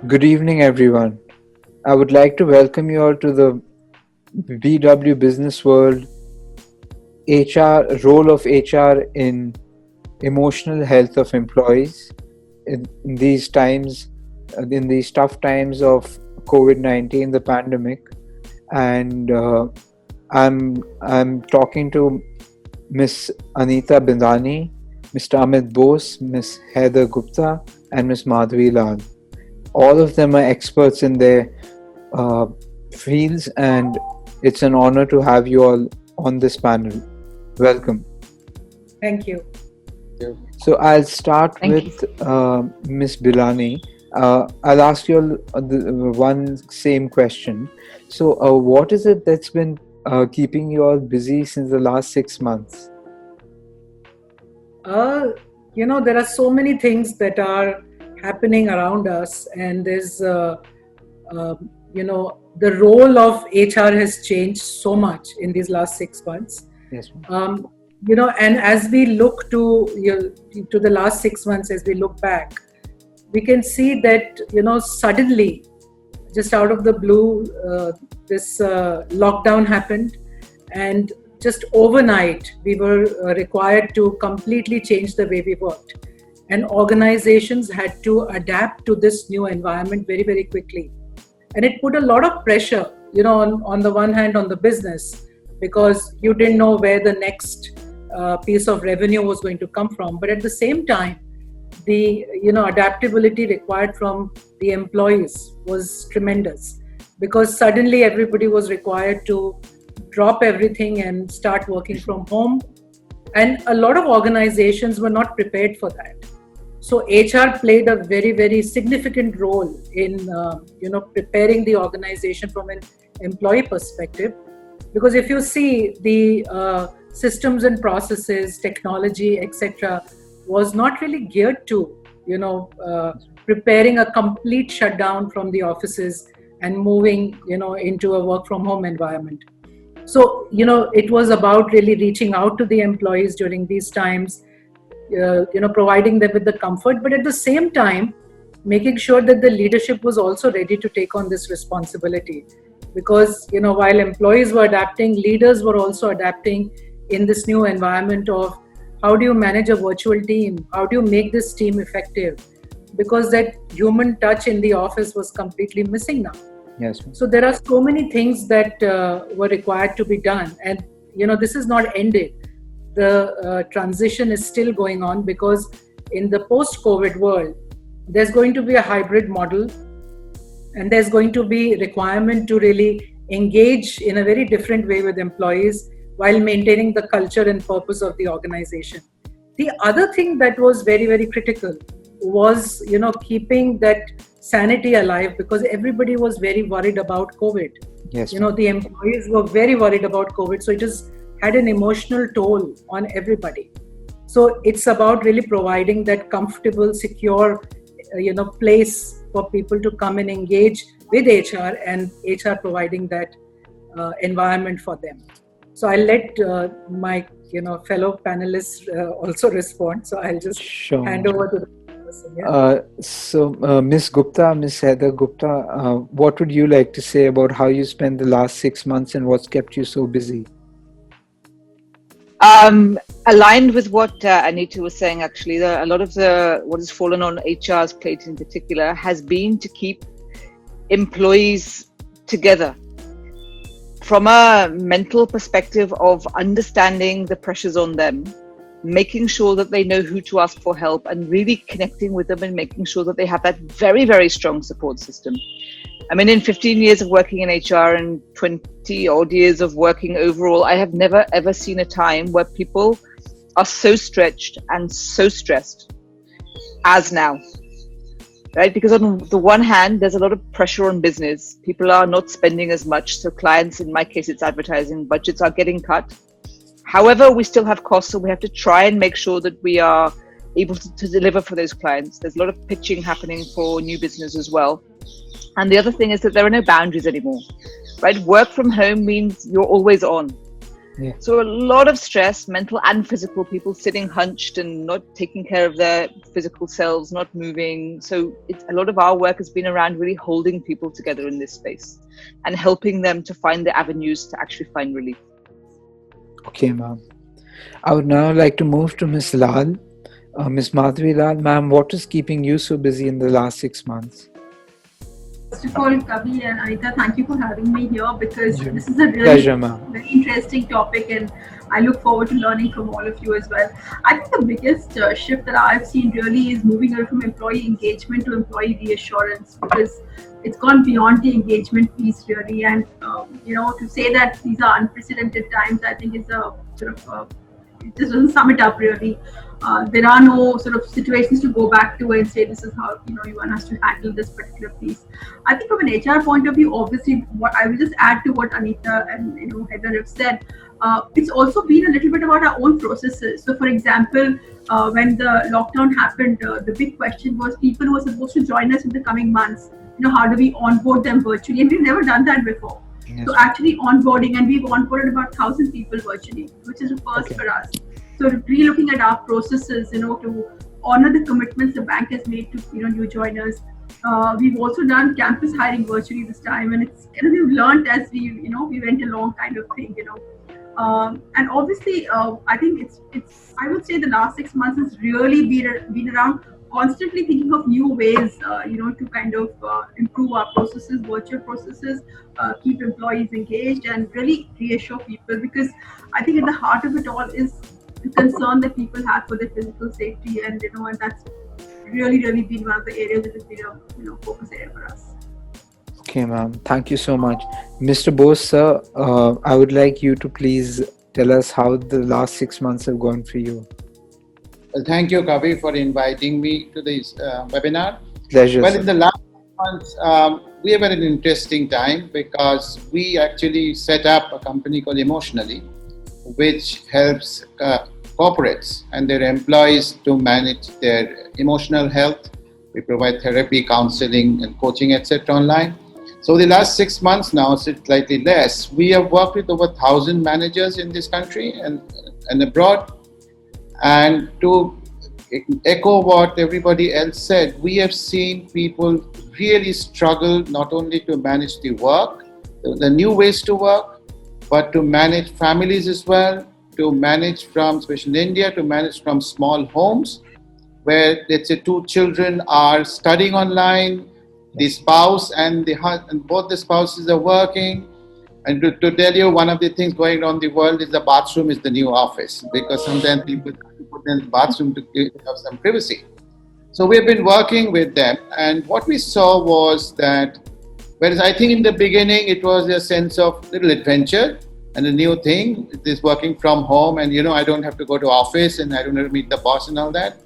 Good evening, everyone. I would like to welcome you all to the BW Business World HR role of HR in emotional health of employees in these times, in these tough times of COVID-19, the pandemic. And I'm talking to Miss Anita Bindani, Mr. Amit Bose, Miss Heather Gupta, and Miss Madhvi Lal. All of them are experts in their fields, and it's an honor to have you all on this panel. Welcome. Thank you. So I'll start with Miss Bilani. I'll ask you all one same question. So what is it that's been keeping you all busy since the last 6 months? There are so many things that are happening around us, and there's the role of HR has changed so much in these last 6 months. Yes. And as we look to the last 6 months, as we look back, we can see that suddenly, just out of the blue, this lockdown happened, and just overnight we were required to completely change the way we worked, and organizations had to adapt to this new environment very, very quickly. And it put a lot of pressure, on the one hand on the business, because you didn't know where the next piece of revenue was going to come from. But at the same time, the adaptability required from the employees was tremendous, because suddenly everybody was required to drop everything and start working from home. And a lot of organizations were not prepared for that. So HR played a very, very significant role in preparing the organization from an employee perspective. Because if you see, the systems and processes, technology, etc., was not really geared to preparing a complete shutdown from the offices and moving into a work from home environment. So it was about really reaching out to the employees during these times, providing them with the comfort, but at the same time making sure that the leadership was also ready to take on this responsibility. Because while employees were adapting, leaders were also adapting in this new environment of how do you manage a virtual team, how do you make this team effective, because that human touch in the office was completely missing now. Yes. So there are so many things that were required to be done, and this is not ended. The transition is still going on, because in the post-COVID world, there's going to be a hybrid model, and there's going to be requirement to really engage in a very different way with employees while maintaining the culture and purpose of the organization. The other thing that was very, very critical was, keeping that sanity alive, because everybody was very worried about COVID. Yes. The employees were very worried about COVID. So it has had an emotional toll on everybody. So it's about really providing that comfortable, secure, place for people to come and engage with HR, and HR providing that environment for them. So I'll let my fellow panelists also respond. So I'll just hand over to the person. Yeah? So Miss Gupta, Miss Heather Gupta, what would you like to say about how you spent the last 6 months and what's kept you so busy? Aligned with what Anita was saying, actually, a lot of what has fallen on HR's plate in particular has been to keep employees together from a mental perspective of understanding the pressures on them, making sure that they know who to ask for help, and really connecting with them and making sure that they have that very, very strong support system. I mean, in 15 years of working in HR and 20 odd years of working overall, I have never ever seen a time where people are so stretched and so stressed as now, right? Because on the one hand, there's a lot of pressure on business. People are not spending as much. So clients, in my case, it's advertising, budgets are getting cut. However, we still have costs, so we have to try and make sure that we are able to deliver for those clients. There's a lot of pitching happening for new business as well. And the other thing is that there are no boundaries anymore, right? Work from home means you're always on. Yeah. So a lot of stress, mental and physical, people sitting hunched and not taking care of their physical selves, not moving. So a lot of our work has been around really holding people together in this space and helping them to find the avenues to actually find relief. Okay, ma'am. I would now like to move to Miss Lal. Miss Madhuri Lal, ma'am, what is keeping you so busy in the last 6 months? First of all, Kavi and Anita, thank you for having me here because Yeah. this is a Pleasure, really ma'am. very interesting topic, and I look forward to learning from all of you as well. I think the biggest shift that I've seen really is moving away from employee engagement to employee reassurance, because it's gone beyond the engagement piece really, and to say that these are unprecedented times, I think is a sort of it just doesn't sum it up really. There are no sort of situations to go back to and say this is how you want us to handle this particular piece. I think from an HR point of view, obviously, what I will just add to what Anita and Heather have said. It's also been a little bit about our own processes. So, for example, when the lockdown happened, the big question was people who were supposed to join us in the coming months. How do we onboard them virtually? And we've never done that before. Yes. So actually onboarding, and we've onboarded about 1,000 people virtually, which is a first Okay. for us. So re-looking at our processes, to honor the commitments the bank has made to new joiners. We've also done campus hiring virtually this time, and it's kind of we've learned as we went along, kind of thing. And obviously, I think it's I would say the last 6 months has really been around constantly thinking of new ways, to kind of improve our processes, virtual processes, keep employees engaged, and really reassure people. Because I think at the heart of it all is the concern that people have for their physical safety, and and that's really been one of the areas that has been a focus area for us. Okay, ma'am. Thank you so much. Mr. Bose, sir, I would like you to please tell us how the last 6 months have gone for you. Well, thank you, Kavi, for inviting me to this webinar. Pleasure, Well, sir. in the last months, we have had an interesting time because we actually set up a company called Emotionally, which helps corporates and their employees to manage their emotional health. We provide therapy, counseling, and coaching, etc. online. So the last 6 months now, slightly less, we have worked with over 1,000 managers in this country and abroad. And to echo what everybody else said, we have seen people really struggle not only to manage the work, the new ways to work, but to manage families as well, to manage from, especially in India, to manage from small homes where, let's say, two children are studying online, the spouse and both the spouses are working. And to tell you, one of the things going on in the world is the bathroom is the new office, because sometimes people put in the bathroom to have some privacy. So we've been working with them, and what we saw was that, whereas I think in the beginning it was a sense of little adventure and a new thing, this working from home, and I don't have to go to office and I don't have to meet the boss and all that.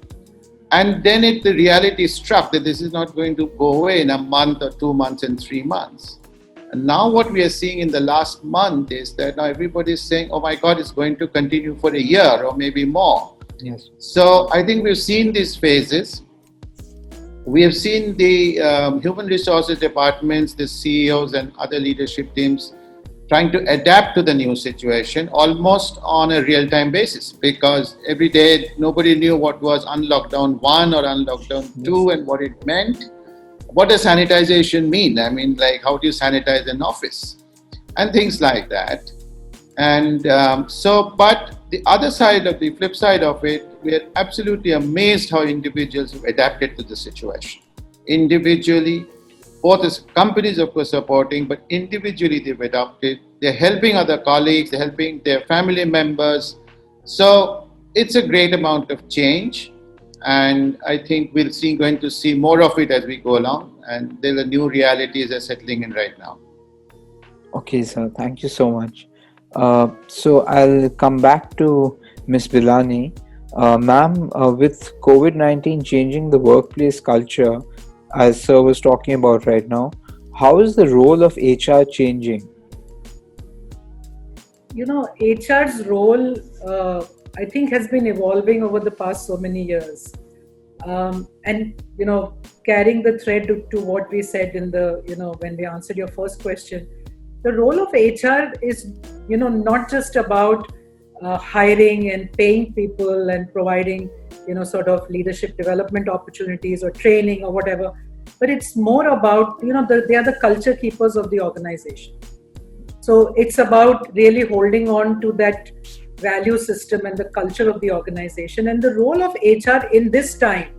And then the reality struck that this is not going to go away in a month or 2 months and 3 months. And now what we are seeing in the last month is that now everybody is saying, oh my God, it's going to continue for a year or maybe more. Yes. So I think we've seen these phases. We have seen the human resources departments, the CEOs and other leadership teams trying to adapt to the new situation almost on a real-time basis, because every day nobody knew what was unlockdown 1 or unlockdown 2 and what it meant. What does sanitization mean? I mean, like, how do you sanitize an office? And things like that. And but the other side of the flip side of it, we are absolutely amazed how individuals have adapted to the situation. Individually, both as companies, of course, supporting, but individually they've adopted. They're helping other colleagues, they're helping their family members. So it's a great amount of change. And I think going to see more of it as we go along. And there are new realities are settling in right now. Okay, sir. Thank you so much. So I'll come back to Ms. Bilani. Ma'am, with COVID-19 changing the workplace culture, as sir was talking about right now, how is the role of HR changing? HR's role, I think, has been evolving over the past so many years. And carrying the thread to what we said in the when we answered your first question, the role of HR is, not just about hiring and paying people and providing, sort of leadership development opportunities or training or whatever, but it's more about, they are the culture keepers of the organization. So it's about really holding on to that value system and the culture of the organization. And the role of HR in this time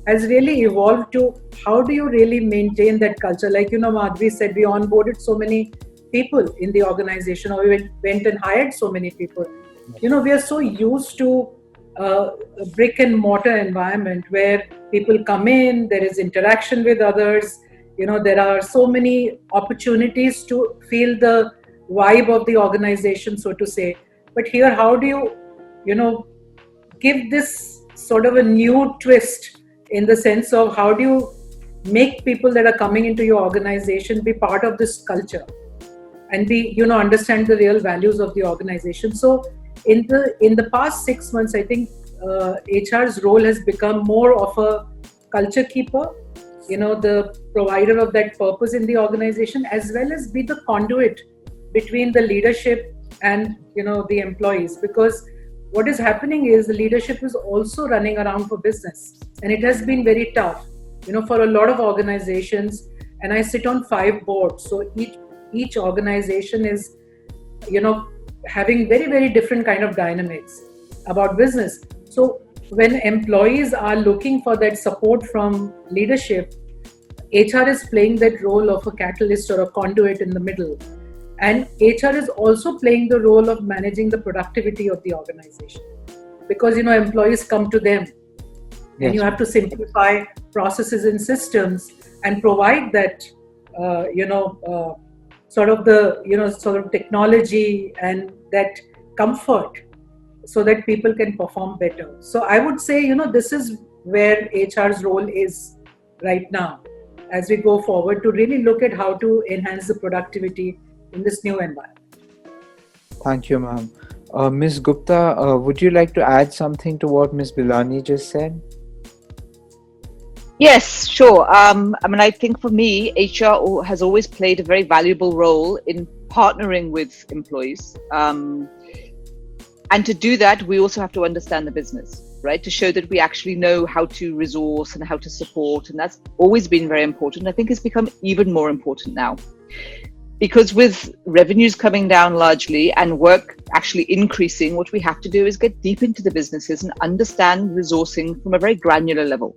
has really evolved to how do you really maintain that culture? Like, Madhvi said, we onboarded so many people in the organization, or we went and hired so many people. We are so used to a brick and mortar environment where people come in, there is interaction with others, there are so many opportunities to feel the vibe of the organization, so to say. But here, how do you, give this sort of a new twist in the sense of how do you make people that are coming into your organization be part of this culture and be, understand the real values of the organization. So in the past 6 months, I think HR's role has become more of a culture keeper, the provider of that purpose in the organization, as well as be the conduit between the leadership and, the employees. Because what is happening is the leadership is also running around for business, and it has been very tough, for a lot of organizations. And I sit on 5 boards, so each organization is, having very, very different kind of dynamics about business. So when employees are looking for that support from leadership, HR is playing that role of a catalyst or a conduit in the middle. And HR is also playing the role of managing the productivity of the organization, because, employees come to them. Yes. And you have to simplify processes and systems and provide that, sort of technology and that comfort so that people can perform better. So I would say, this is where HR's role is right now as we go forward, to really look at how to enhance the productivity in this new environment. Thank you, ma'am. Ms. Gupta, would you like to add something to what Ms. Bilani just said? Yes, sure. I think for me, HR has always played a very valuable role in partnering with employees. And to do that, we also have to understand the business, right? To show that we actually know how to resource and how to support. And that's always been very important. I think it's become even more important now. Because with revenues coming down largely and work actually increasing, what we have to do is get deep into the businesses and understand resourcing from a very granular level.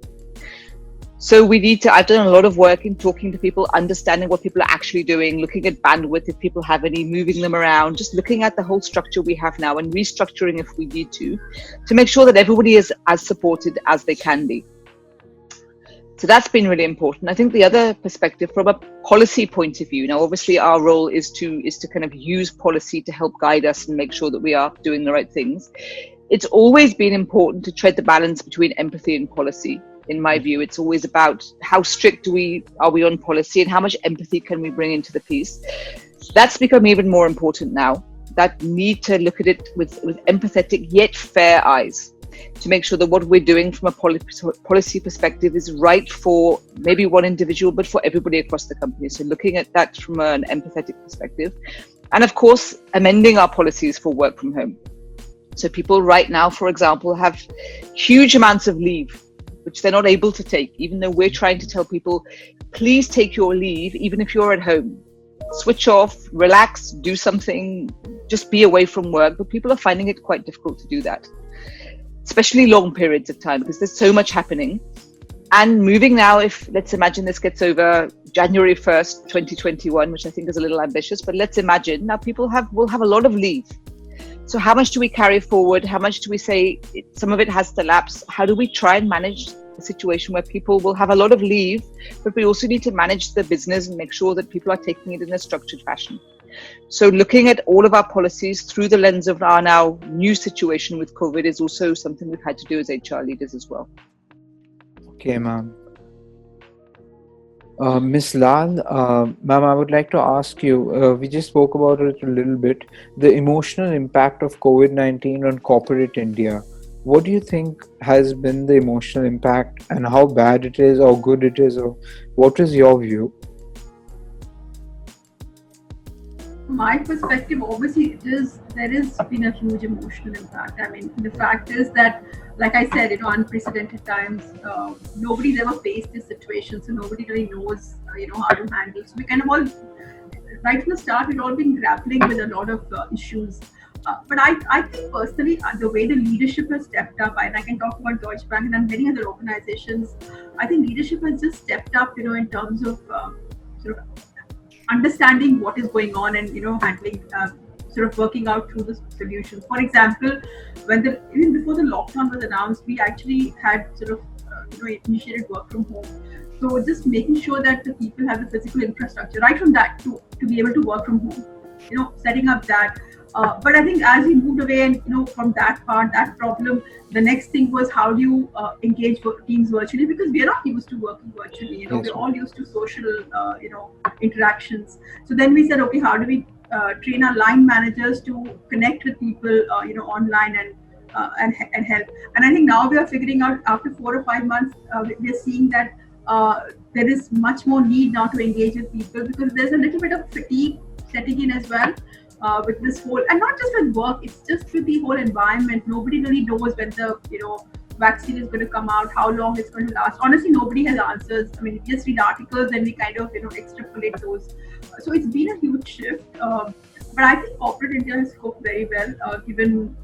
So I've done a lot of work in talking to people, understanding what people are actually doing, looking at bandwidth, if people have any, moving them around, just looking at the whole structure we have now and restructuring if we need to make sure that everybody is as supported as they can be. So that's been really important. I think the other perspective from a policy point of view, now obviously our role is to kind of use policy to help guide us and make sure that we are doing the right things. It's always been important to tread the balance between empathy and policy. In my view, it's always about how strict are we on policy and how much empathy can we bring into the piece. That's become even more important now. That need to look at it with empathetic yet fair eyes to make sure that what we're doing from a policy perspective is right for maybe one individual, but for everybody across the company. So looking at that from an empathetic perspective. And of course, amending our policies for work from home. So people right now, for example, have huge amounts of leave, which they're not able to take, even though we're trying to tell people, please take your leave, even if you're at home. Switch off, relax, do something, just be away from work. But people are finding it quite difficult to do that, especially long periods of time, because there's so much happening. And moving now, let's imagine this gets over January 1st, 2021, which I think is a little ambitious, but let's imagine now people will have a lot of leave. So how much do we carry forward? How much do we say some of it has to lapse? How do we try and manage a situation where people will have a lot of leave, but we also need to manage the business and make sure that people are taking it in a structured fashion? So looking at all of our policies through the lens of our now new situation with COVID is also something we've had to do as HR leaders as well. Okay, ma'am. Ms. Lal, ma'am, I would like to ask you, we just spoke about it a little bit, the emotional impact of COVID-19 on corporate India. What do you think has been the emotional impact, and how bad it is or good it is, or what is your view? my perspective, obviously, there has been a huge emotional impact. I mean, the fact is that, like I said, unprecedented times. Nobody's ever faced this situation, so nobody really knows, how to handle. So we kind of all, right from the start, we've all been grappling with a lot of issues. But I think personally, the way the leadership has stepped up, and I can talk about Deutsche Bank and many other organizations, I think leadership has just stepped up, in terms of sort of understanding what is going on and handling sort of working out through the solutions. For example, when even before the lockdown was announced, we actually had sort of initiated work from home. So just making sure that the people have the physical infrastructure right from that to be able to work from home, setting up that. But I think as we moved away and from that part, that problem, the next thing was how do you engage teams virtually, because we are not used to working virtually. Yes, we're all used to social interactions. So then we said, okay, how do we train our line managers to connect with people online and help. And I think now we are figuring out, after 4 or 5 months, we are seeing that there is much more need now to engage with people, because there's a little bit of fatigue setting in as well. With this whole, and not just with work, it's just with the whole environment. Nobody really knows when the vaccine is going to come out, how long it's going to last. Honestly, nobody has answers. I mean, we just read articles and we kind of extrapolate those. So it's been a huge shift. But I think corporate India has coped very well, given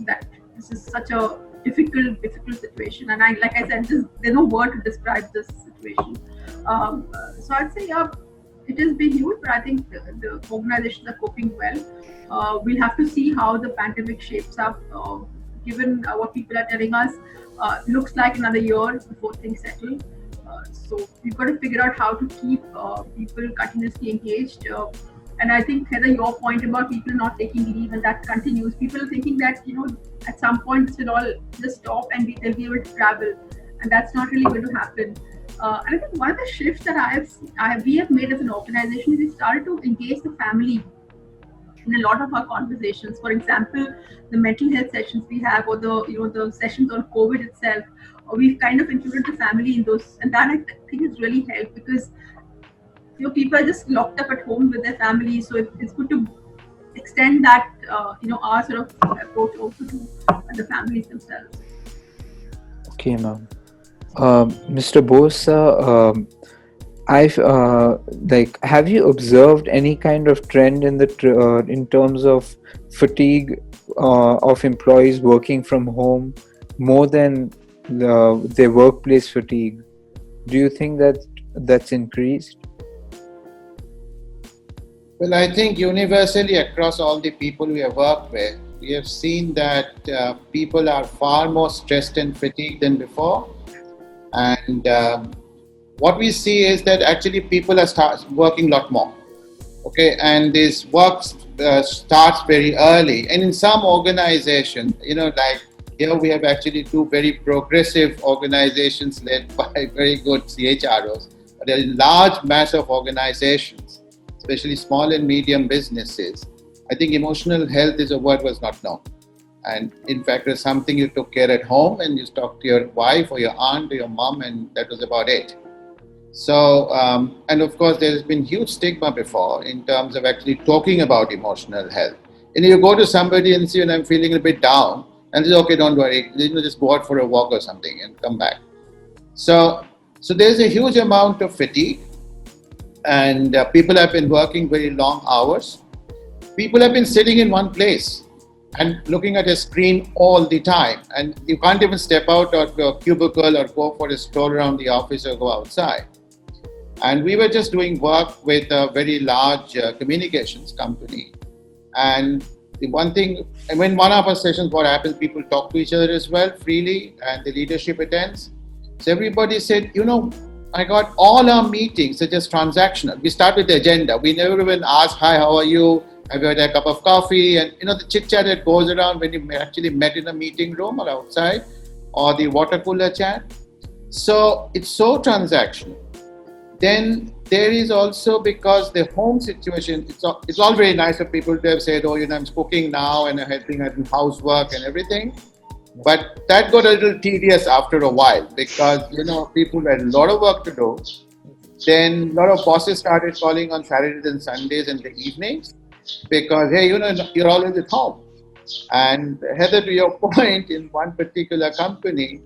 that this is such a difficult situation. And like I said, there's no word to describe this situation. So I'd say, yeah, it has been huge, but I think the organizations are coping well. We'll have to see how the pandemic shapes up. Given what people are telling us, looks like another year before things settle. So we've got to figure out how to keep people continuously engaged. And I think, Heather, your point about people not taking leave and that continues, people are thinking that, at some point this will all just stop and they'll be able to travel. And that's not really going to happen. And I think one of the shifts that we have made as an organization is we started to engage the family in a lot of our conversations. For example, the mental health sessions we have, or the sessions on COVID itself, we've kind of included the family in those, and that I think has really helped, because people are just locked up at home with their families. So it's good to extend that our sort of approach also to the families themselves. Okay, ma'am. Mr. Bose, have you observed any kind of trend in in terms of fatigue of employees working from home more than their workplace fatigue? Do you think that that's increased? Well, I think universally across all the people we have worked with, we have seen that people are far more stressed and fatigued than before. And what we see is that actually people are working a lot more. Okay, and this work starts very early. And in some organizations, like here we have actually two very progressive organizations led by very good CHROs. But there is a large mass of organizations, especially small and medium businesses. I think emotional health is a word was not known. And in fact, it's something you took care at home and you talked to your wife or your aunt or your mom, and that was about it. So, and of course, there's been huge stigma before in terms of actually talking about emotional health. And you go to somebody and say, I'm feeling a bit down, and they say, okay, don't worry, just go out for a walk or something and come back. So there's a huge amount of fatigue, and people have been working very long hours. People have been sitting in one place and looking at a screen all the time, and you can't even step out of your cubicle or go for a stroll around the office or go outside. And we were just doing work with a very large communications company, and the one thing, I mean, one of our sessions, what happens, people talk to each other as well freely, and the leadership attends. So everybody said, I got all our meetings are just transactional. We start with the agenda. We never even ask, hi, how are you? Have you had a cup of coffee? And the chit chat that goes around when you actually met in a meeting room or outside, or the water cooler chat. So it's so transactional. Then there is also, because the home situation, it's all very nice for people to have said, I'm cooking now and I'm helping at housework and everything. But that got a little tedious after a while, because people had a lot of work to do. Then a lot of bosses started calling on Saturdays and Sundays in the evenings. because, hey, you're always at home. And Heather, to your point, in one particular company,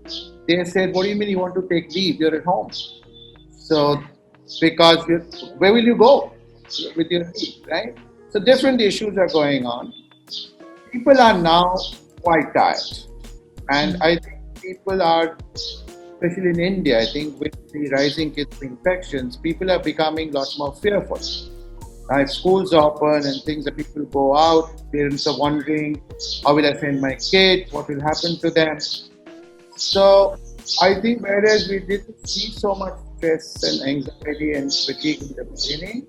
they said, what do you mean you want to take leave? You're at home. So, because where will you go with your leave, right? So different issues are going on. People are now quite tired. And I think people are, especially in India, I think with the rising case of infections, people are becoming a lot more fearful. If schools open and things that people go out, parents are wondering, how will I send my kid? What will happen to them? So I think whereas we didn't see so much stress and anxiety and fatigue in the beginning,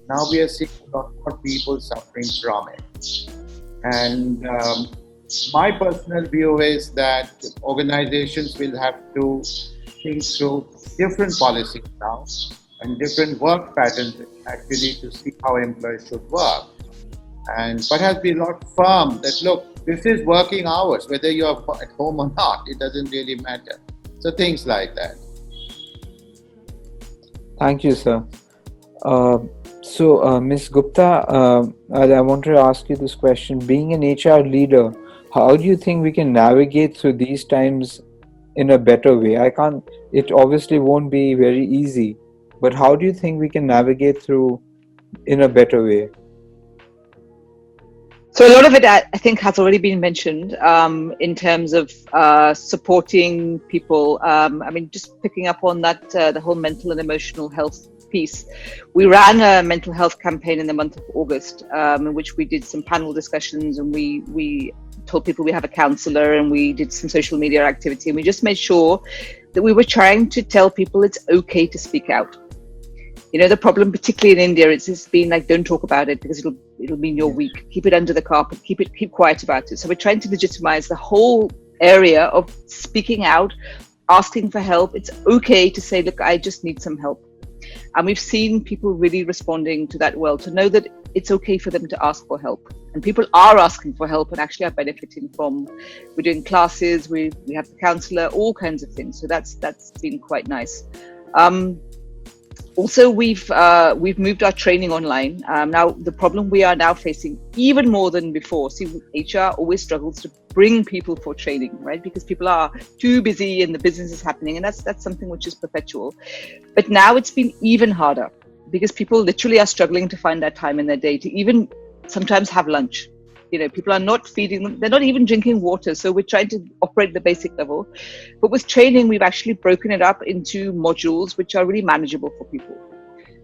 now we are seeing a lot more people suffering from it. And my personal view is that organizations will have to think through different policies now and different work patterns actually to see how employees should work. And perhaps be a lot firm that, look, this is working hours, whether you're at home or not, it doesn't really matter. So things like that. Thank you, sir. Ms. Gupta, I want to ask you this question. Being an HR leader, how do you think we can navigate through these times in a better way? It obviously won't be very easy, but how do you think we can navigate through in a better way? So a lot of it, I think, has already been mentioned in terms of supporting people. Just picking up on that, the whole mental and emotional health piece. We ran a mental health campaign in the month of August, in which we did some panel discussions, and we told people we have a counselor, and we did some social media activity, and we just made sure that we were trying to tell people it's okay to speak out. The problem, particularly in India, it's been like, don't talk about it because it'll mean you're weak. Keep it under the carpet. Keep quiet about it. So we're trying to legitimize the whole area of speaking out, asking for help. It's okay to say, look, I just need some help. And we've seen people really responding to that well, to know that it's okay for them to ask for help. And people are asking for help and actually are benefiting from. We're doing classes, we have the counselor, all kinds of things. So that's been quite nice. Also, we've moved our training online. Now, the problem we are now facing, even more than before, HR always struggles to bring people for training, right? Because people are too busy and the business is happening, and that's something which is perpetual. But now it's been even harder because people literally are struggling to find that time in their day to even sometimes have lunch. People are not feeding them. They're not even drinking water. So we're trying to operate the basic level. But with training, we've actually broken it up into modules, which are really manageable for people.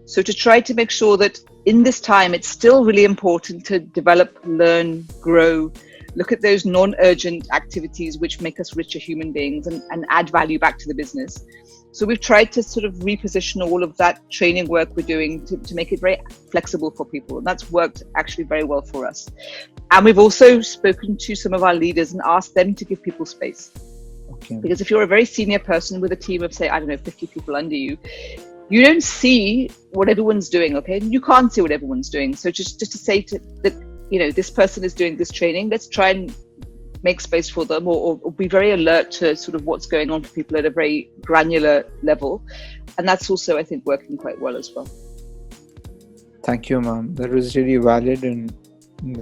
So to try to make sure that in this time, it's still really important to develop, learn, grow, look at those non-urgent activities which make us richer human beings and add value back to the business. So we've tried to sort of reposition all of that training work we're doing to make it very flexible for people. And that's worked actually very well for us. And we've also spoken to some of our leaders and asked them to give people space. Okay. Because if you're a very senior person with a team of, say, 50 people under you, you don't see what everyone's doing, okay? You can't see what everyone's doing. So just to say that, this person is doing this training, let's try and make space for them or be very alert to sort of what's going on for people at a very granular level. And that's also, I think, working quite well as well. Thank you, ma'am. That was really valid, and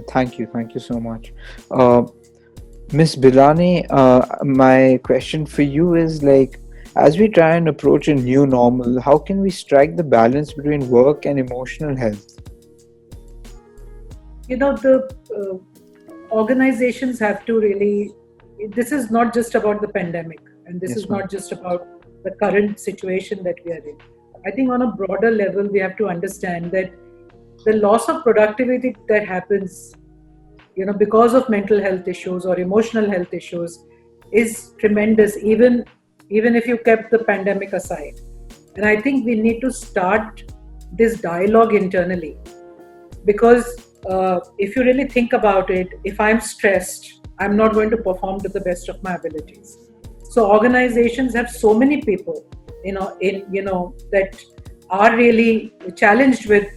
thank you so much. Ms. Bilani, my question for you is, as we try and approach a new normal, how can we strike the balance between work and emotional health? The organizations have to really, this is not just about the pandemic, and this is not just about the current situation that we are in. I think on a broader level, we have to understand that the loss of productivity that happens, because of mental health issues or emotional health issues is tremendous, even if you kept the pandemic aside. And I think we need to start this dialogue internally, because if you really think about it, if I'm stressed, I'm not going to perform to the best of my abilities. So organizations have so many people, that are really challenged with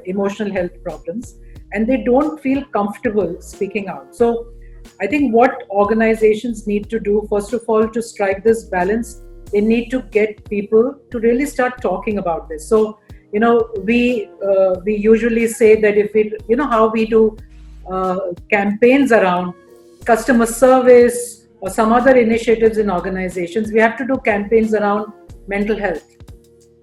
emotional health problems, and they don't feel comfortable speaking out. So I think what organizations need to do, first of all, to strike this balance, they need to get people to really start talking about this. So We usually say that if we, how we do campaigns around customer service or some other initiatives in organizations, we have to do campaigns around mental health,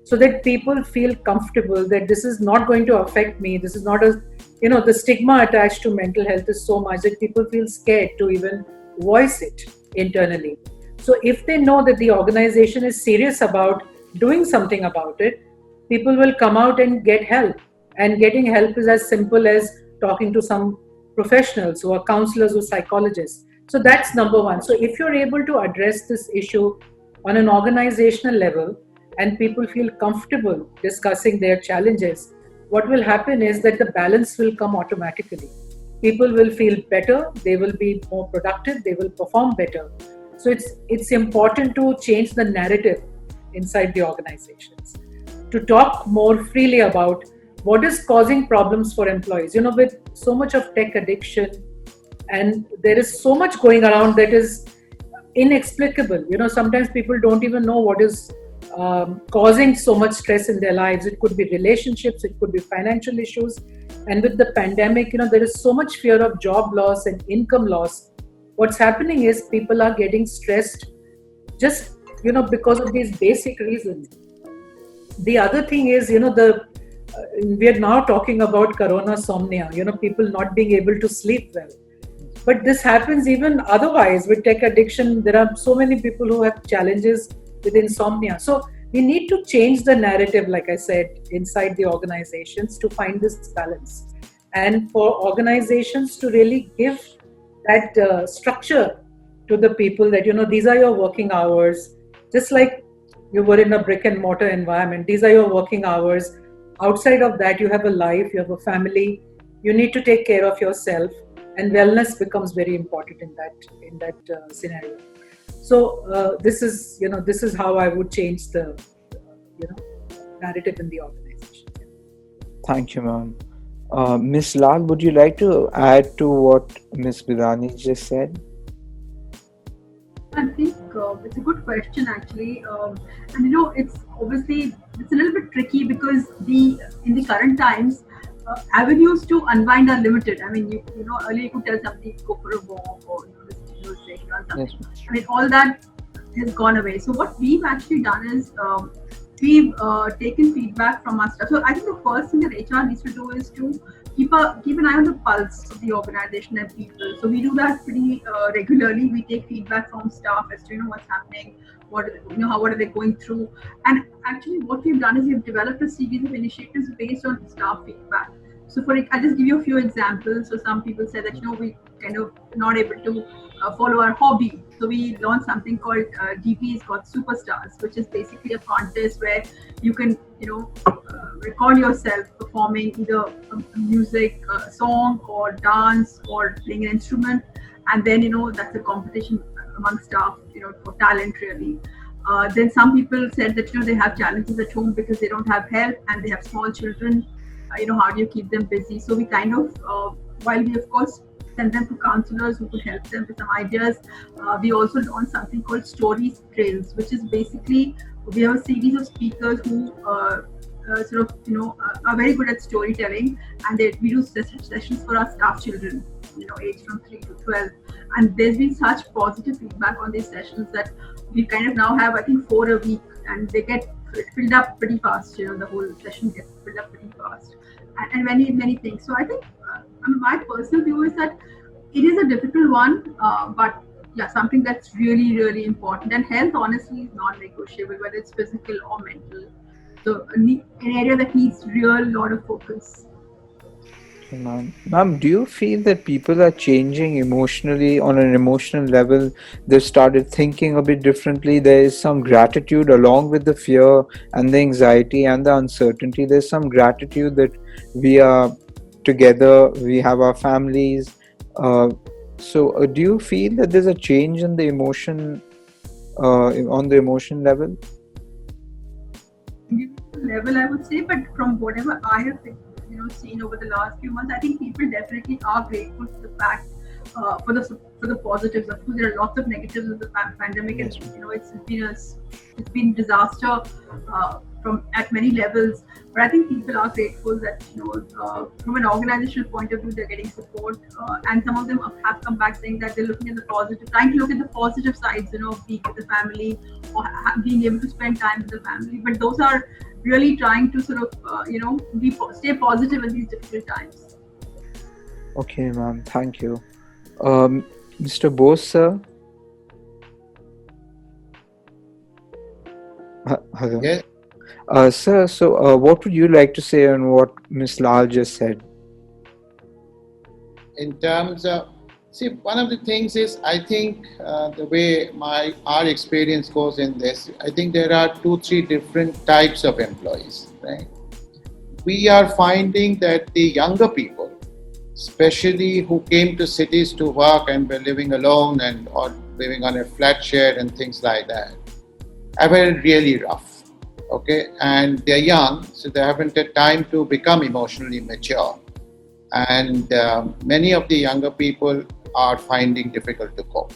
so that people feel comfortable that this is not going to affect me. This is not a, the stigma attached to mental health is so much that people feel scared to even voice it internally. So if they know that the organization is serious about doing something about it, people will come out and get help. And getting help is as simple as talking to some professionals who are counselors or psychologists. So that's number one. So if you're able to address this issue on an organizational level and people feel comfortable discussing their challenges, what will happen is that the balance will come automatically. People will feel better, they will be more productive, they will perform better. So it's important to change the narrative inside the organizations, to talk more freely about what is causing problems for employees. With so much of tech addiction, and there is so much going around that is inexplicable. Sometimes people don't even know what is causing so much stress in their lives. It could be relationships, it could be financial issues. And with the pandemic, there is so much fear of job loss and income loss. What's happening is people are getting stressed just, because of these basic reasons. The other thing is, we are now talking about corona somnia, people not being able to sleep well. But this happens even otherwise with tech addiction. There are so many people who have challenges with insomnia. So we need to change the narrative, like I said, inside the organizations to find this balance. And for organizations to really give that structure to the people that, these are your working hours. Just like you were in a brick and mortar environment, these are your working hours. Outside of that, you have a life, you have a family, you need to take care of yourself, and wellness becomes very important in that scenario. So this is how I would change the narrative in the organization. Thank you, ma'am. Ms. Lal, would you like to add to what Ms. Bidani just said? I think it's a good question actually, and it's a little bit tricky because in the current times, avenues to unwind are limited. I mean, earlier you could tell somebody go for a walk or listen to music or something. Yes. I mean, all that has gone away. So what we've actually done is we've taken feedback from our staff. So I think the first thing that HR needs to do is to keep an eye on the pulse of the organization and people. So we do that pretty regularly. We take feedback from staff as to what's happening, what are they going through, and actually what we've done is we've developed a series of initiatives based on staff feedback. So I'll just give you a few examples. So some people said that we kind of not able to follow our hobby. So we launched something called DPs called Superstars, which is basically a contest where you can record yourself performing either a music, a song, or dance, or playing an instrument, and then that's a competition among staff for talent really. Then some people said that they have challenges at home because they don't have help and they have small children. How do you keep them busy? So we kind of, while we of course send them to counselors who could help them with some ideas, we also launched something called Story Trails, which is basically we have a series of speakers who are very good at storytelling, and we do sessions for our staff children, aged from 3 to 12. And there's been such positive feedback on these sessions that we kind of now have, I think, 4 a week, and they get filled up pretty fast. The whole session gets filled up pretty fast, and many things. So I think my personal view is that it is a difficult one, but yeah, something that's really, really important. And health, honestly, is non-negotiable, whether it's physical or mental. So an area that needs real lot of focus. Ma'am, do you feel that people are changing emotionally on an emotional level? They've started thinking a bit differently. There is some gratitude along with the fear and the anxiety and the uncertainty. There's some gratitude that we are together, we have our families. So do you feel that there's a change in the emotion, on the emotion level? Level, I would say, but from whatever I have seen over the last few months, I think people definitely are grateful for the fact, for the positives. Of course, there are lots of negatives of the pandemic, and it's been disaster from at many levels. But I think people are grateful that from an organizational point of view, they're getting support, and some of them have come back saying that they're looking at the positive, trying to look at the positive sides, being with the family or being able to spend time with the family. But those are really trying to sort of stay positive in these difficult times. Okay, ma'am. Thank you. Mr. Bose, sir. Hello. Yes. Sir, so what would you like to say on what Ms. Lal just said? In terms of, see, one of the things is, I think the way our experience goes in this, I think there are 2-3 different types of employees, right? We are finding that the younger people, especially who came to cities to work and were living alone or living on a flat share and things like that, have been really rough. Okay, and they're young, so they haven't had time to become emotionally mature. And many of the younger people are finding difficult to cope.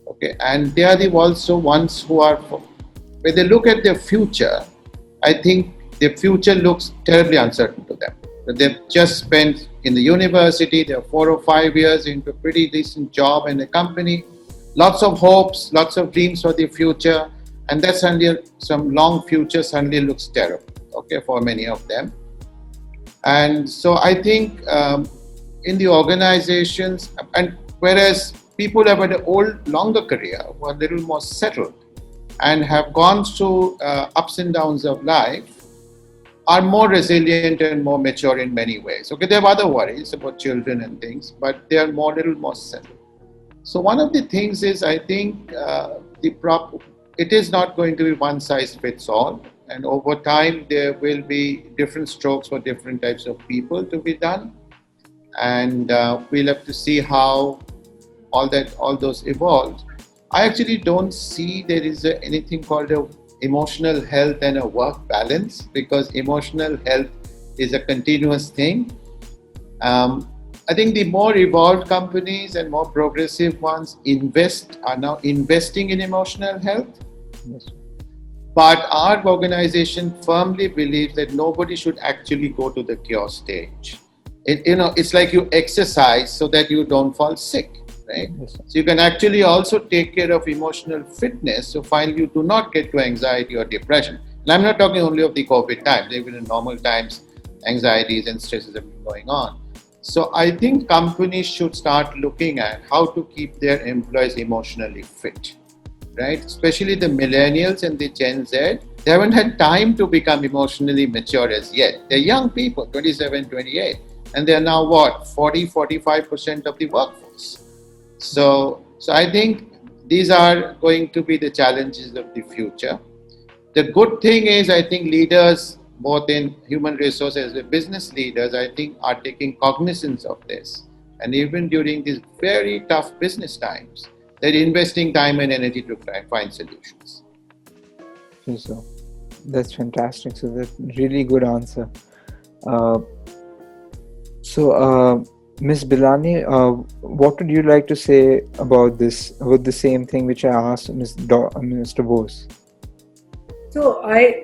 Okay, and they are the also ones who are, when they look at their future, I think their future looks terribly uncertain to them. So they've just spent in the university, they're 4 or 5 years into a pretty decent job in a company, lots of hopes, lots of dreams for the future, and that suddenly some long future suddenly looks terrible, okay, for many of them. And so I think in the organizations, and whereas people have had an longer career, who are a little more settled and have gone through ups and downs of life, are more resilient and more mature in many ways. Okay, they have other worries about children and things, but they are little more settled. So one of the things is, I think it is not going to be one size fits all, and over time there will be different strokes for different types of people to be done, and we'll have to see how all those evolve. I actually don't see there is anything called a emotional health and a work balance, because emotional health is a continuous thing. I think the more evolved companies and more progressive ones are now investing in emotional health. Yes. But our organization firmly believes that nobody should actually go to the cure stage. It's like you exercise so that you don't fall sick, right? Yes, sir. So you can actually also take care of emotional fitness, so finally you do not get to anxiety or depression. And I'm not talking only of the COVID times, even in normal times, anxieties and stresses have been going on. So I think companies should start looking at how to keep their employees emotionally fit, right? Especially the millennials and the Gen Z, they haven't had time to become emotionally mature as yet. They're young people, 27, 28, and they're now 40-45% of the workforce. So I think these are going to be the challenges of the future. The good thing is, I think leaders, both in human resources and business leaders, I think are taking cognizance of this. And even during these very tough business times, they're investing time and energy to try and find solutions. So that's fantastic. So that's really good answer. Ms. Bilani, what would you like to say about this? About the same thing which I asked Mr. Bose. So I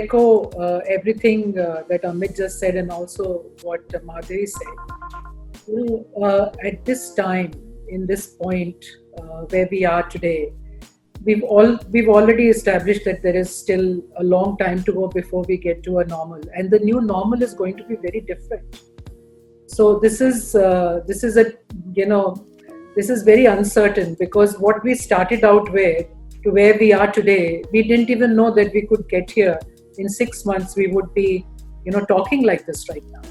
echo everything that Amit just said, and also what Madhuri said. At this time, in this point where we are today, we've already established that there is still a long time to go before we get to a normal, and the new normal is going to be very different. So this is very uncertain, because what we started out with to where we are today, we didn't even know that we could get here. In 6 months, we would be, talking like this right now.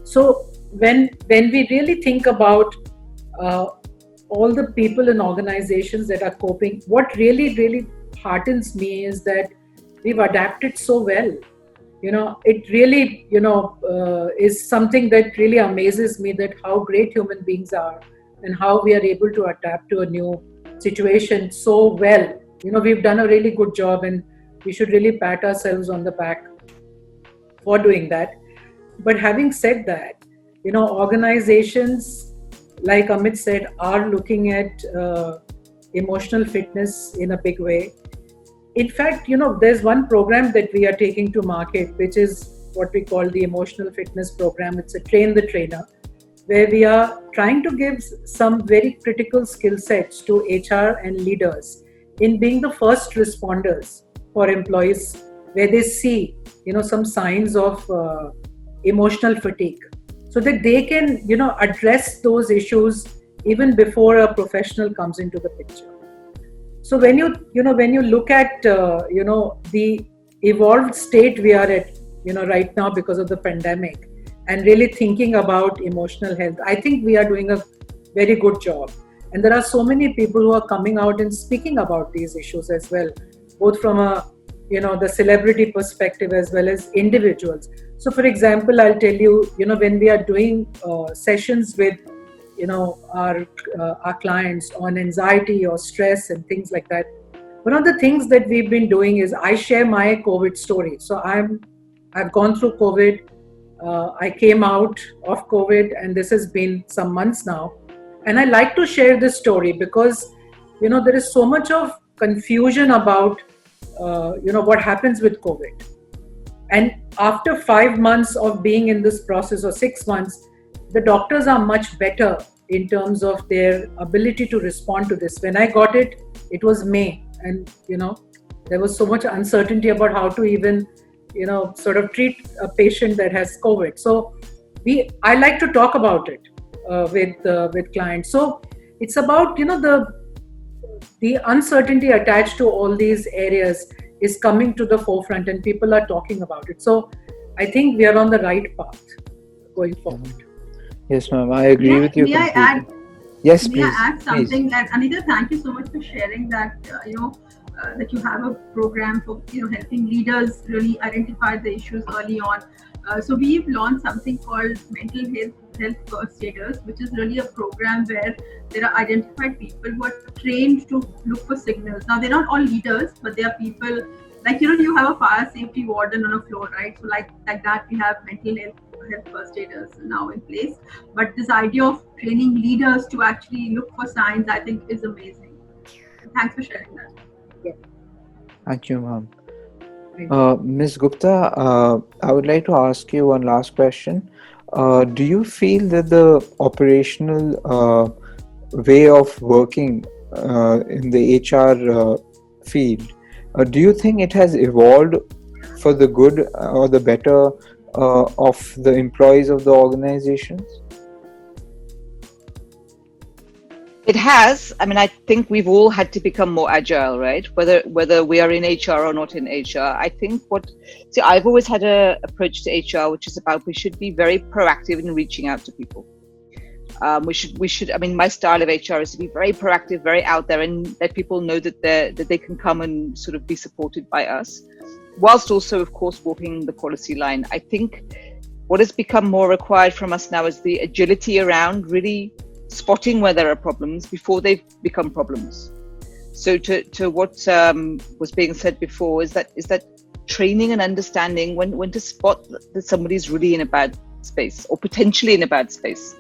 So when we really think about all the people and organizations that are coping, what really, really heartens me is that we've adapted so well. It really, is something that really amazes me, that how great human beings are and how we are able to adapt to a new situation so well. We've done a really good job, and we should really pat ourselves on the back for doing that. But having said that, organizations, like Amit said, are looking at emotional fitness in a big way. in fact, there's one program that we are taking to market, which is what we call the emotional fitness program. It's a train the trainer, where we are trying to give some very critical skill sets to HR and leaders in being the first responders for employees where they see, some signs of emotional fatigue, so that they can, address those issues even before a professional comes into the picture. So when you look at, the evolved state we are at, right now because of the pandemic, and really thinking about emotional health, I think we are doing a very good job. And there are so many people who are coming out and speaking about these issues as well, both from the celebrity perspective as well as individuals. So for example, I'll tell you, when we are doing sessions with, our clients on anxiety or stress and things like that, one of the things that we've been doing is I share my COVID story. So I've gone through COVID. I came out of COVID, and this has been some months now. And I like to share this story because, there is so much of confusion about, what happens with COVID. And after 5 months of being in this process, or 6 months, the doctors are much better in terms of their ability to respond to this. When I got it, it was May. And, there was so much uncertainty about how to even, sort of treat a patient that has COVID. So I like to talk about it with clients. So it's about, the uncertainty attached to all these areas is coming to the forefront, and people are talking about it. So I think we are on the right path going forward. Yes, ma'am. I agree with you completely. Yes, please. May I add something? Please. And Anita, thank you so much for sharing that. That you have a program for helping leaders really identify the issues early on. So we've launched something called Mental Health First Aiders, which is really a program where there are identified people who are trained to look for signals. Now they're not all leaders, but they are people like you have a fire safety warden on a floor, right? So like that we have mental health first aiders now in place. But this idea of training leaders to actually look for signs, I think, is amazing. Thanks for sharing that. Thank you, ma'am. Ms. Gupta, I would like to ask you one last question. Do you feel that the operational way of working in the HR field, do you think it has evolved for the good or the better of the employees of the organizations? It has. I mean, I think we've all had to become more agile, right? Whether we are in HR or not in HR. I think I've always had an approach to HR, which is about we should be very proactive in reaching out to people. We should. I mean, my style of HR is to be very proactive, very out there, and let people know that they can come and sort of be supported by us, whilst also, of course, walking the policy line. I think what has become more required from us now is the agility around really spotting where there are problems before they've become problems. So to what was being said before is that training and understanding when to spot that somebody's really in a bad space or potentially in a bad space.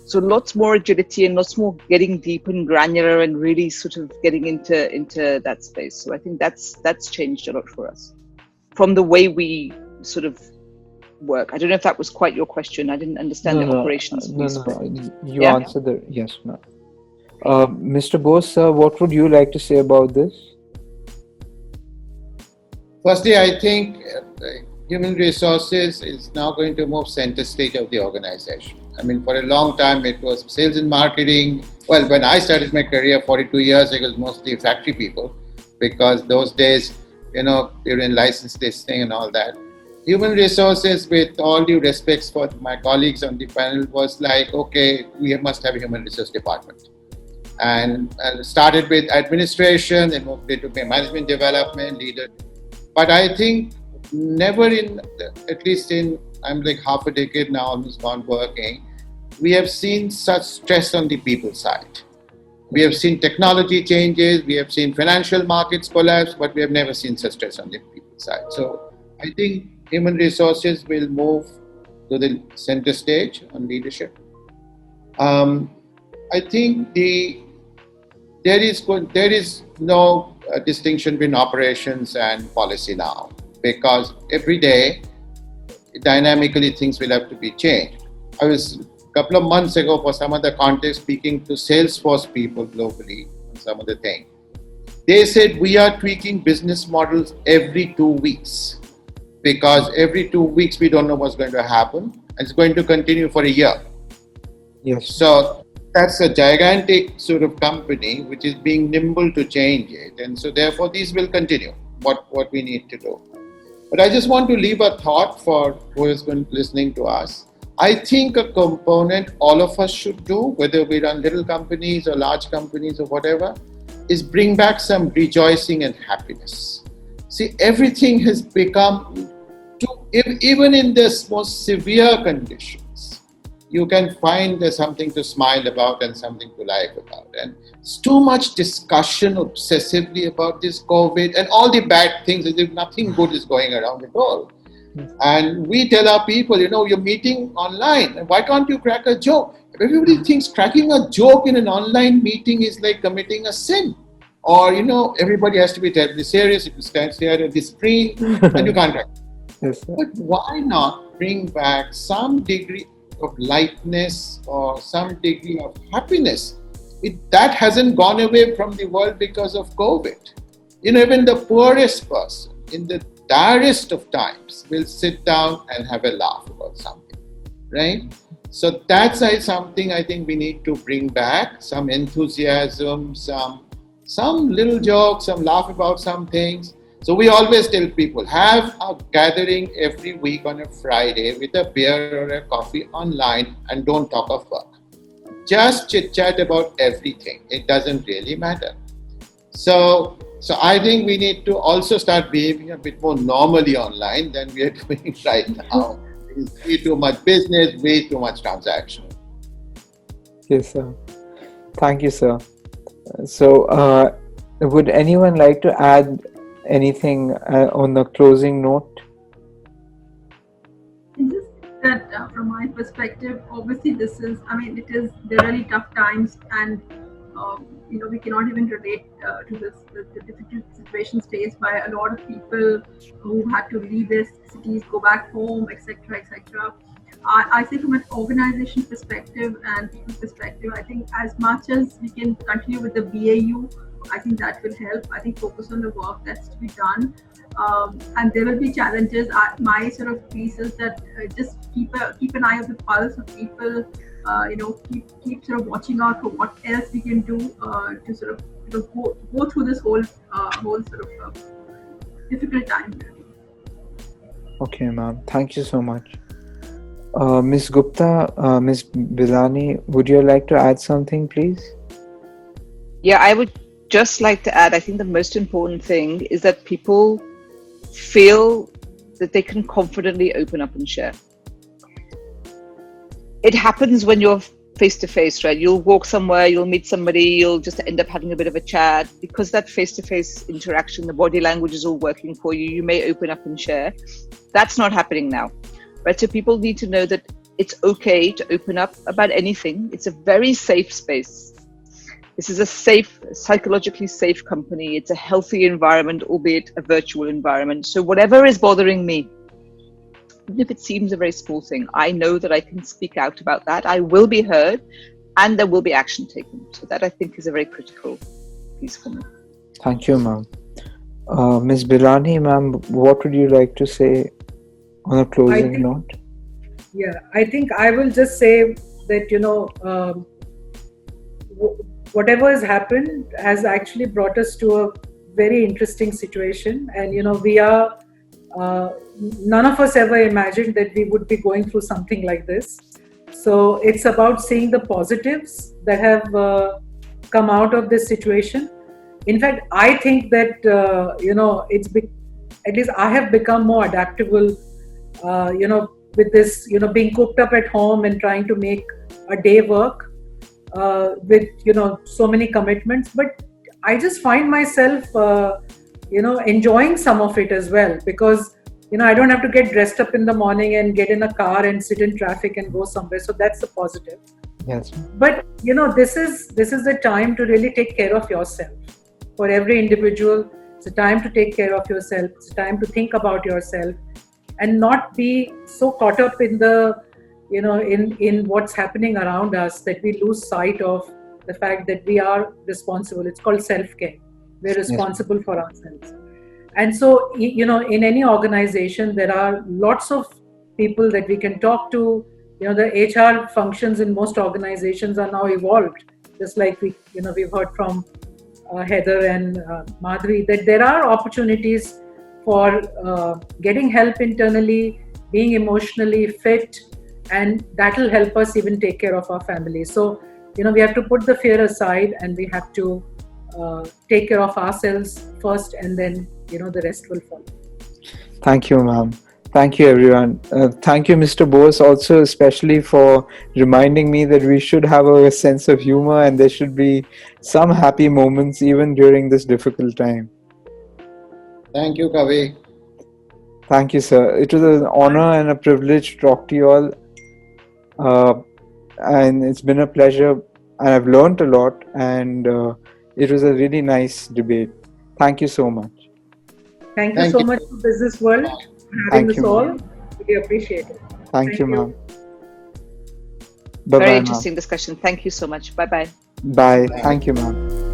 So lots more agility and lots more getting deep and granular and really sort of getting into that space. So I think that's changed a lot for us from the way we sort of work. I don't know if that was quite your question. I didn't understand the operations piece. You answered the yes, ma'am. Mr. Bose, sir, what would you like to say about this? Firstly, I think human resources is now going to move center stage of the organization. I mean, for a long time, it was sales and marketing. Well, when I started my career 42 years ago, it was mostly factory people, because those days, they were in license testing and all that. Human resources, with all due respects for my colleagues on the panel, was like, okay, we must have a human resource department. And started with administration, then moved into management development, leader. But I think never at least I'm like half a decade now, almost gone working, we have seen such stress on the people side. We have seen technology changes, we have seen financial markets collapse, but we have never seen such stress on the people side. So I think human resources will move to the center stage on leadership. I think there is no a distinction between operations and policy now, because every day dynamically things will have to be changed. I was a couple of months ago for some other context speaking to Salesforce people globally on some of the things. They said we are tweaking business models every 2 weeks because every 2 weeks we don't know what's going to happen, and it's going to continue for a year. Yes. So that's a gigantic sort of company which is being nimble to change it, and so therefore these will continue. What we need to do. But I just want to leave a thought for who is going listening to us. I think a component all of us should do, whether we run little companies or large companies or whatever, is bring back some rejoicing and happiness. See, everything has become, even in this most severe conditions, you can find there's something to smile about and something to laugh about. And it's too much discussion obsessively about this COVID and all the bad things, as if nothing good is going around at all. And we tell our people, you're meeting online. Why can't you crack a joke? Everybody thinks cracking a joke in an online meeting is like committing a sin. Or, everybody has to be terribly serious. If you stand there at the screen and you can't crack. Yes, But why not bring back some degree of lightness or some degree of happiness? That hasn't gone away from the world because of COVID. Even the poorest person in the direst of times will sit down and have a laugh about something, right? So that's something I think we need to bring back, some enthusiasm, some little jokes, some laugh about some things. So we always tell people, have a gathering every week on a Friday with a beer or a coffee online and don't talk of work. Just chit-chat about everything. It doesn't really matter. So I think we need to also start behaving a bit more normally online than we are doing right now. There's way too much business, way too much transaction. yes, sir. Thank you, sir. So, would anyone like to add anything on the closing note? Just that from my perspective, obviously they're really tough times, and we cannot even relate to the difficult situations faced by a lot of people who had to leave their cities, go back home, etc., etc. I say from an organization perspective and people perspective, I think as much as we can continue with the BAU, I think that will help. I think focus on the work that's to be done. And there will be challenges. My sort of piece is that just keep an eye on the pulse of people. Keep sort of watching out for what else we can do to sort of go through this whole sort of difficult time. Really. Okay, ma'am. Thank you so much. Ms. Gupta, Ms. Bilani, would you like to add something, please? Yeah, I would just like to add, I think the most important thing is that people feel that they can confidently open up and share. It happens when you're face to face, right? You'll walk somewhere, you'll meet somebody, you'll just end up having a bit of a chat. Because that face to face interaction, the body language is all working for you, you may open up and share. That's not happening now, right? So people need to know that it's okay to open up about anything. It's a very safe space. This is a safe, psychologically safe company. It's a healthy environment, albeit a virtual environment. So whatever is bothering me, even if it seems a very small thing, I know that I can speak out about that. I will be heard and there will be action taken. So that I think is a very critical piece for me. Thank you, ma'am. Ms. Bilani, ma'am, what would you like to say on a closing note? Yeah, I think I will just say that, whatever has happened has actually brought us to a very interesting situation. And, we are, none of us ever imagined that we would be going through something like this. So it's about seeing the positives that have come out of this situation. In fact, I think that, at least I have become more adaptable, with this, being cooped up at home and trying to make a day work. With so many commitments, but I just find myself enjoying some of it as well, because I don't have to get dressed up in the morning and get in a car and sit in traffic and go somewhere. So that's the positive. Yes. But this is the time to really take care of yourself. for every individual. It's a time to take care of yourself. It's a time to think about yourself, and not be so caught up in the, in what's happening around us, that we lose sight of the fact that we are responsible. It's called self-care. We're responsible for ourselves. And so, in any organization, there are lots of people that we can talk to. The HR functions in most organizations are now evolved, just like we've heard from Heather and Madhuri, that there are opportunities for getting help internally, being emotionally fit, and that will help us even take care of our families. So, we have to put the fear aside, and we have to take care of ourselves first, and then the rest will follow. Thank you, ma'am. Thank you, everyone. Thank you, Mr. Bose, also especially for reminding me that we should have a sense of humor and there should be some happy moments even during this difficult time. Thank you, Kavi. Thank you, sir. It was an honor and a privilege to talk to you all. And it's been a pleasure, and I've learned a lot, and it was a really nice debate. Thank you so much. Thank you so much to Business World for having us all. We appreciate it. Thank you, ma'am. Bye-bye, Very interesting discussion. Thank you so much. Bye-bye. Bye. Thank you, ma'am.